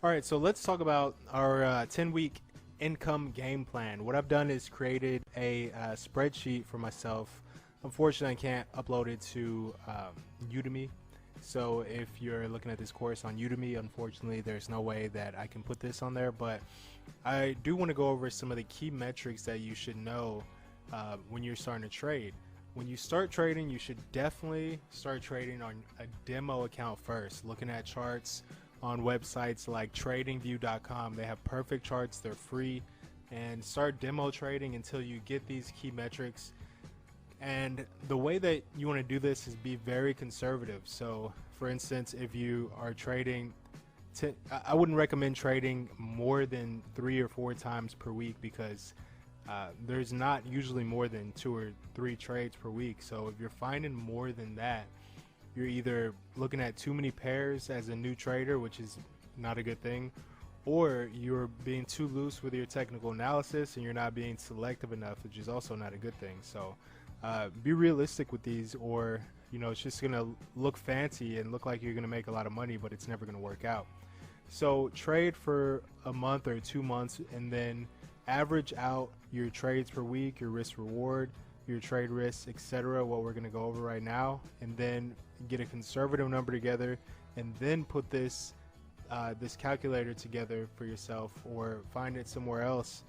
All right, so let's talk about our 10-week income game plan. What I've done is created a spreadsheet for myself. Unfortunately, I can't upload it to Udemy. So if you're looking at this course on Udemy, unfortunately, there's no way that I can put this on there. But I do want to go over some of the key metrics that you should know when you're starting to trade. When you start trading, you should definitely start trading on a demo account first, looking at charts on websites like tradingview.com. They have perfect charts, they're free, and start demo trading until you get these key metrics. And the way that you want to do this is be very conservative. So for instance, if you are trading I wouldn't recommend trading more than 3 or 4 times per week, because there's not usually more than 2 or 3 trades per week. So if you're finding more than that, you're either looking at too many pairs as a new trader, which is not a good thing, or you're being too loose with your technical analysis and you're not being selective enough, which is also not a good thing. So be realistic with these, or it's just gonna look fancy and look like you're gonna make a lot of money, but it's never gonna work out. So trade for a month or 2 months and then average out your trades per week, your risk reward, your trade risks, etc., what we're going to go over right now, and then get a conservative number together, and then put this calculator together for yourself, or find it somewhere else,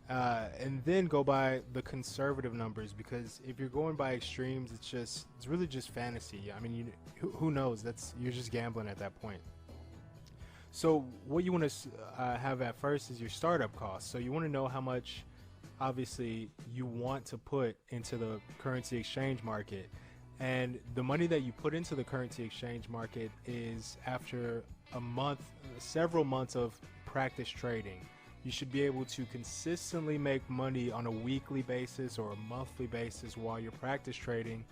and then go by the conservative numbers. Because if you're going by extremes, it's really just fantasy. I mean, who knows? You're just gambling at that point. So what you want to have at first is your startup cost. So you want to know how much, obviously, you want to put into the currency exchange market. And the money that you put into the currency exchange market is after a month, several months of practice trading. You should be able to consistently make money on a weekly basis or a monthly basis while you're practice trading,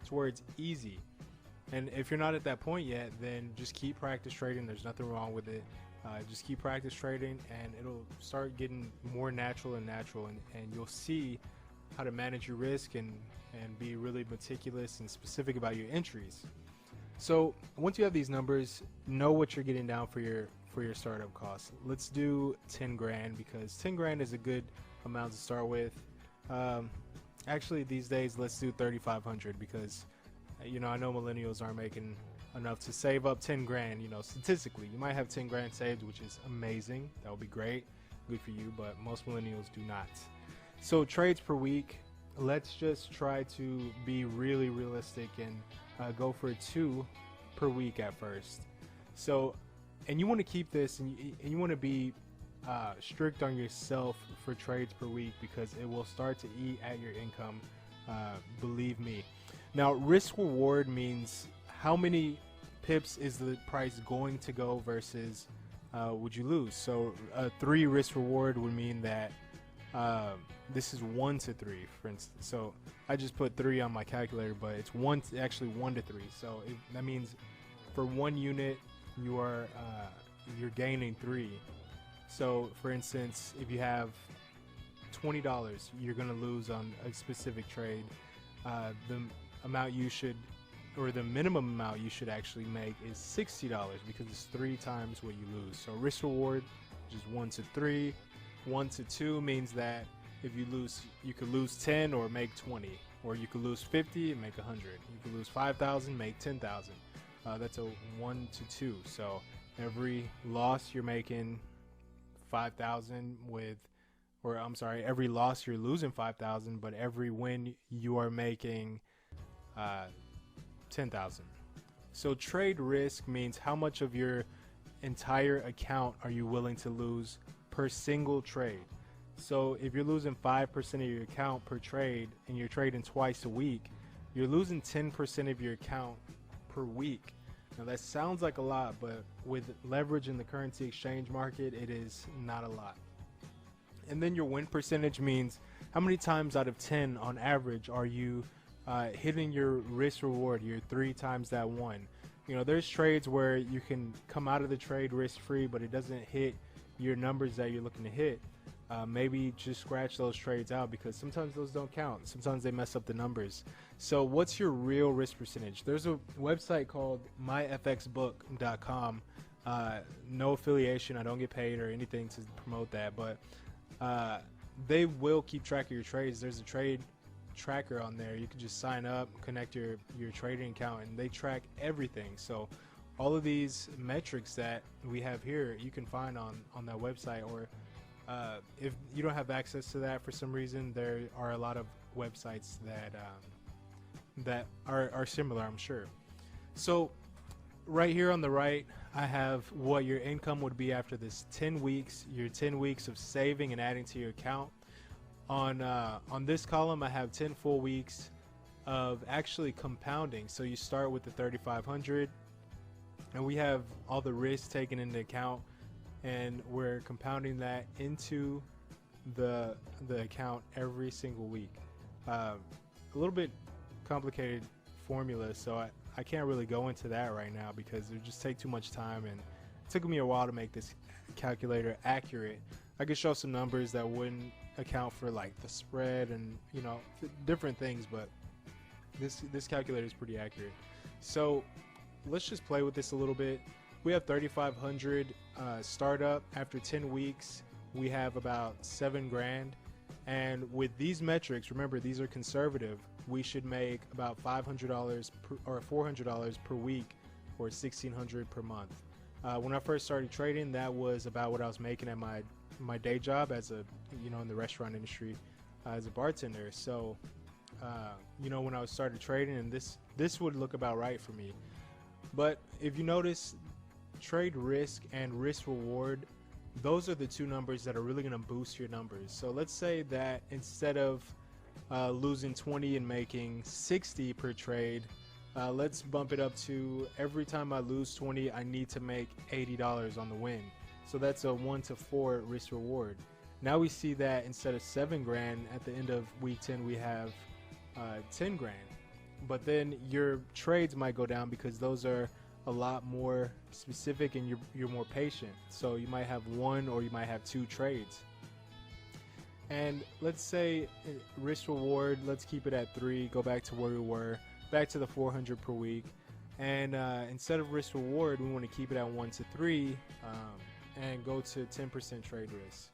to where it's easy. And if you're not at that point yet, then just keep practice trading. There's nothing wrong with it. Just keep practice trading, and it'll start getting more natural, and you'll see how to manage your risk and be really meticulous and specific about your entries. So once you have these numbers, know what you're getting down for your startup costs. Let's do 10 grand, because 10 grand is a good amount to start with. Actually, these days, let's do 3,500, because I know millennials aren't making enough to save up 10 grand. Statistically, you might have 10 grand saved, which is amazing. That would be great. Good for you, but most millennials do not. So trades per week, let's just try to be really realistic and go for 2 per week at first. So, and you want to keep this, and you want to be strict on yourself for trades per week, because it will start to eat at your income. Believe me. Now, risk reward means how many pips is the price going to go versus would you lose. So a 3 risk reward would mean that this is 1 to 3, for instance. So I just put 3 on my calculator, but it's actually 1 to 3. So that means for 1 unit you're gaining 3. So for instance, if you have $20, you're going to lose on a specific trade. The amount you should, or the minimum amount you should actually make, is $60, because it's 3 times what you lose. So risk reward, which is 1 to 3. 1 to 2 means that if you lose, you could lose 10 or make 20, or you could lose 50 and make 100. You could lose 5,000, make 10,000. That's a 1 to 2. So every loss you're making 5,000 with, or I'm sorry, every loss you're losing 5,000, but every win you are making 10,000. So trade risk means how much of your entire account are you willing to lose per single trade. So if you're losing 5% of your account per trade, and you're trading twice a week, you're losing 10% of your account per week. Now that sounds like a lot, but with leverage in the currency exchange market, it is not a lot. And then your win percentage means how many times out of 10 on average are you hitting your risk reward, your 3 times that 1. There's trades where you can come out of the trade risk free, but it doesn't hit your numbers that you're looking to hit. Maybe just scratch those trades out, because sometimes those don't count. Sometimes they mess up the numbers. So what's your real risk percentage? There's a website called myfxbook.com No affiliation. I don't get paid or anything to promote that, but they will keep track of your trades. There's a trade tracker on there. You can just sign up, connect your trading account, and they track everything. So all of these metrics that we have here, you can find on that website. Or if you don't have access to that for some reason, there are a lot of websites that are similar, I'm sure. So right here on the right, I have what your income would be after this 10 weeks, your 10 weeks of saving and adding to your account. On this column, I have 10 full weeks of actually compounding. So you start with the 3,500, and we have all the risks taken into account, and we're compounding that into the account every single week. A little bit complicated formula, so I can't really go into that right now because it would just take too much time, and it took me a while to make this calculator accurate. I could show some numbers that wouldn't account for like the spread and different things, but this calculator is pretty accurate. So let's just play with this a little bit. We have 3,500 startup. After 10 weeks, we have about 7 grand. And with these metrics, remember these are conservative, we should make about $500 or $400 per week, or $1,600 per month. When I first started trading, that was about what I was making at my day job as a in the restaurant industry as a bartender. So when I started trading, and this would look about right for me. But if you notice, trade risk and risk reward, those are the two numbers that are really going to boost your numbers. So let's say that instead of losing 20 and making 60 per trade, let's bump it up to every time I lose 20, I need to make $80 on the win. So that's a 1-to-4 risk reward. Now we see that instead of 7 grand at the end of week 10, we have 10 grand. But then your trades might go down because those are a lot more specific, and you're more patient. So you might have 1 or you might have 2 trades. And let's say risk reward, let's keep it at 3, go back to where we were, back to the 400 per week. And instead of risk reward, we want to keep it at 1-to-3 and go to 10% trade risk.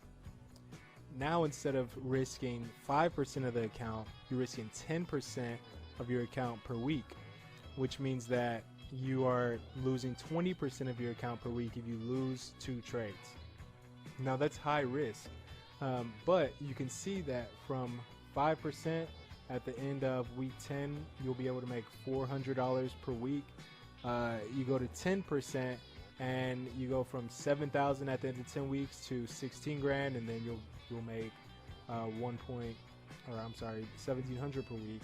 Now instead of risking 5% of the account, you're risking 10% of your account per week, which means that you are losing 20% of your account per week if you lose 2 trades. Now that's high risk, but you can see that from 5% at the end of week 10, you'll be able to make $400 per week. You go to 10%, and you go from 7,000 at the end of 10 weeks to 16 grand, and then you'll make 1,700 per week,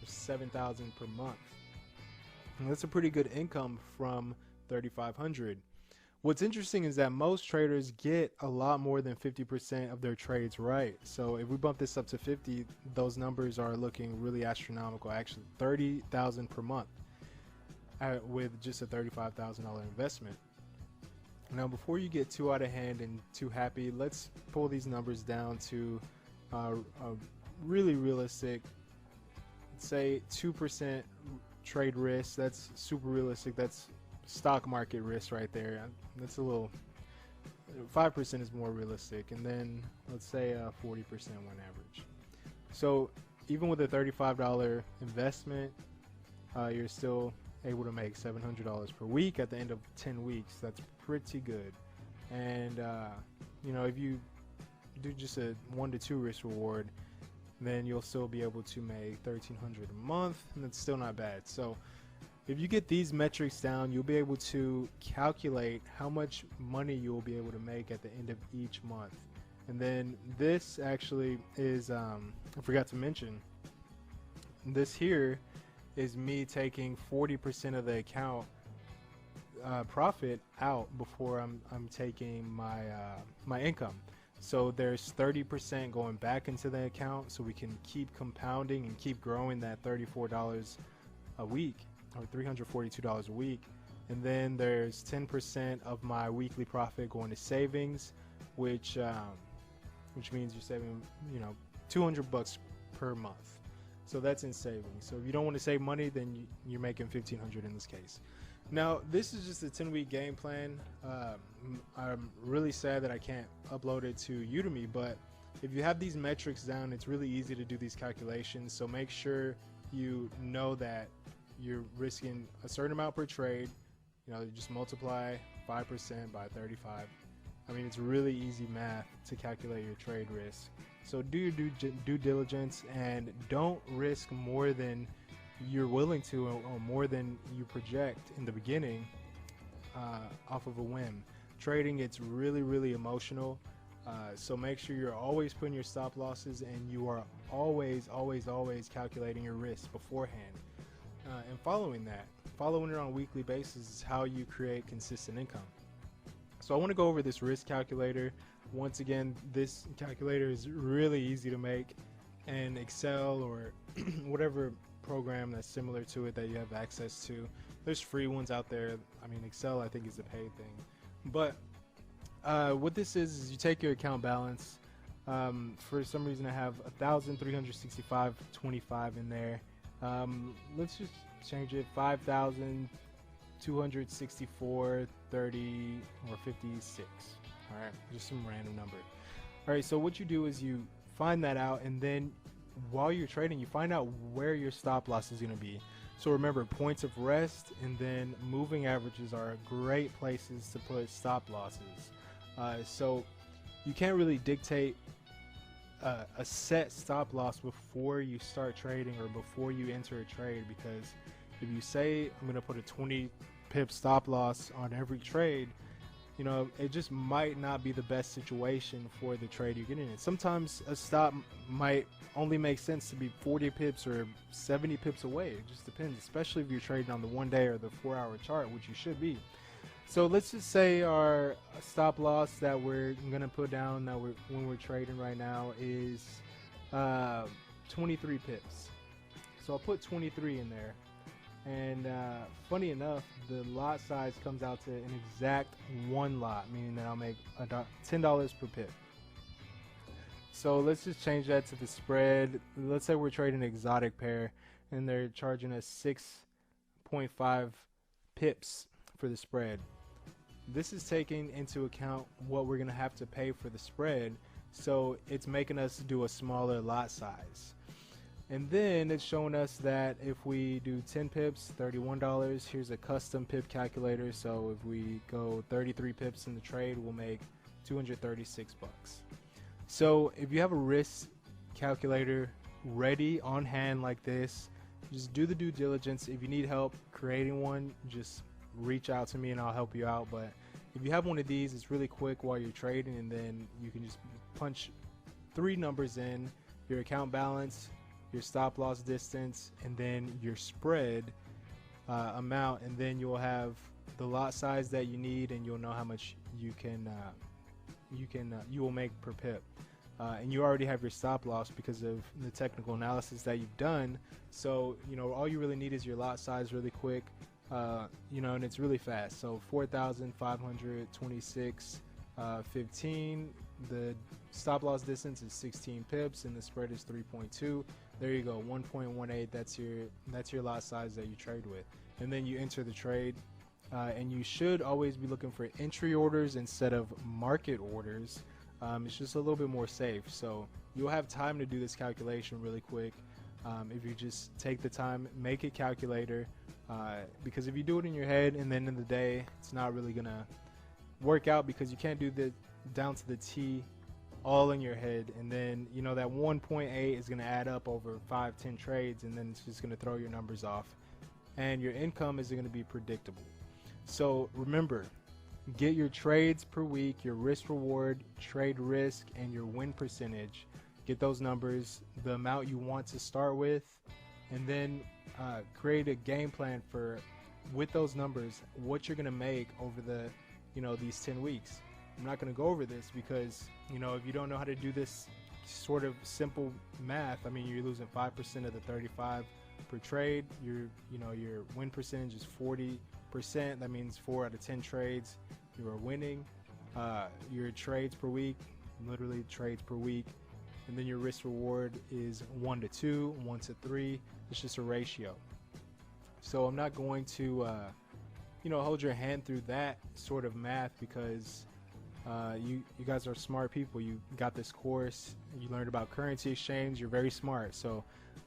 or 7,000 per month. And that's a pretty good income from 3,500. What's interesting is that most traders get a lot more than 50% of their trades right. So if we bump this up to 50, those numbers are looking really astronomical. Actually, 30,000 per month with just a $35,000 investment. Now, before you get too out of hand and too happy, let's pull these numbers down to a really realistic. Let's say 2% trade risk. That's super realistic. That's stock market risk right there. That's a little. 5% is more realistic, and then let's say 40% on average. So even with a $35 investment, you're still able to make $700 per week at the end of 10 weeks. That's pretty good. And if you do just a 1-to-2 risk reward, then you'll still be able to make $1,300 a month, and that's still not bad. So if you get these metrics down, you'll be able to calculate how much money you'll be able to make at the end of each month. And then this actually is, I forgot to mention, this here is me taking 40% of the account profit out before I'm taking my income. So there's 30% going back into the account, so we can keep compounding and keep growing that $34 a week, or $342 a week. And then there's 10% of my weekly profit going to savings, which means you're saving $200 per month. So that's in savings. So if you don't want to save money, then you're making $1,500 in this case. Now, this is just a 10-week game plan. I'm really sad that I can't upload it to Udemy, but if you have these metrics down, it's really easy to do these calculations. So make sure you know that you're risking a certain amount per trade. You know, you just multiply 5% by 35. I mean, it's really easy math to calculate your trade risk. So do your due diligence and don't risk more than you're willing to, or more than you project in the beginning off of a whim. Trading, it's really, really emotional. So make sure you're always putting your stop losses, and you are always calculating your risk beforehand. And following it on a weekly basis is how you create consistent income. So I want to go over this risk calculator. Once again, this calculator is really easy to make, and Excel or whatever program that's similar to it that you have access to. There's free ones out there. I mean, Excel I think is a paid thing. But what this is you take your account balance. For some reason I have 1,365.25 in there. Let's just change it 5,264.30 or 56. All right, just some random number. All right, so what you do is you find that out, and then while you're trading, you find out where your stop loss is going to be. So remember, points of rest and then moving averages are great places to put stop losses. So you can't really dictate a set stop loss before you start trading or before you enter a trade, because if you say I'm going to put a 20 pip stop loss on every trade, you know, it just might not be the best situation for the trade you're getting in. Sometimes a stop might only make sense to be 40 pips or 70 pips away. It just depends, especially if you're trading on the 1 day or the 4-hour chart, which you should be. So let's just say our stop loss that we're going to put down that when we're trading right now is 23 pips. So I'll put 23 in there. And funny enough, the lot size comes out to an exact 1 lot, meaning that I'll make $10 per pip. So let's just change that to the spread. Let's say we're trading an exotic pair and they're charging us 6.5 pips for the spread. This is taking into account what we're going to have to pay for the spread, so it's making us do a smaller lot size. And then it's showing us that if we do 10 pips, $31. Here's a custom pip calculator. So if we go 33 pips in the trade, we'll make 236 bucks. So if you have a risk calculator ready on hand like this, just do the due diligence. If you need help creating one, just reach out to me and I'll help you out. But if you have one of these, it's really quick while you're trading, and then you can just punch 3 numbers in: your account balance, your stop loss distance, and then your spread amount, and then you'll have the lot size that you need, and you'll know how much you will make per pip. And you already have your stop loss because of the technical analysis that you've done. So you know, all you really need is your lot size really quick, you know, and it's really fast. So 4,526.15. The stop loss distance is 16 pips and the spread is 3.2. There you go, 1.18. That's your lot size that you trade with, and then you enter the trade. And you should always be looking for entry orders instead of market orders. It's just a little bit more safe. So you'll have time to do this calculation really quick if you just take the time, make a calculator. Because if you do it in your head and then in the day, it's not really gonna work out, because you can't do the down to the T all in your head, and then you know that 1.8 is gonna add up over 5-10 trades, and then it's just gonna throw your numbers off, and your income isn't gonna be predictable. So remember, get your trades per week, your risk reward, trade risk, and your win percentage. Get those numbers, the amount you want to start with, and then create a game plan for, with those numbers, what you're gonna make over the, you know, these 10 weeks. I'm not gonna go over this because, you know, if you don't know how to do this sort of simple math, I mean, you're losing 5% of the 35 per trade. Your win percentage is 40%. That means 4 out of 10 trades you are winning. Your trades per week, literally trades per week, and then your risk reward is 1 to 2, 1 to 3. It's just a ratio. So I'm not going to hold your hand through that sort of math because you guys are smart people. You got this course. You learned about currency exchange. You're very smart. So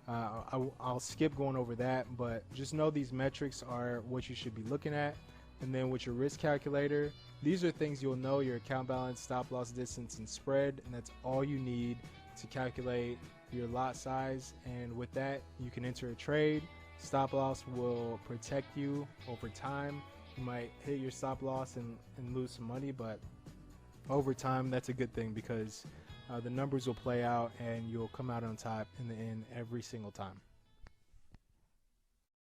I'll skip going over that, but just know these metrics are what you should be looking at. And then with your risk calculator, these are things you'll know: your account balance, stop loss distance, and spread. And that's all you need to calculate your lot size. And with that, you can enter a trade. Stop loss will protect you over time. You might hit your stop loss and lose some money, but over time, that's a good thing because the numbers will play out and you'll come out on top in the end every single time.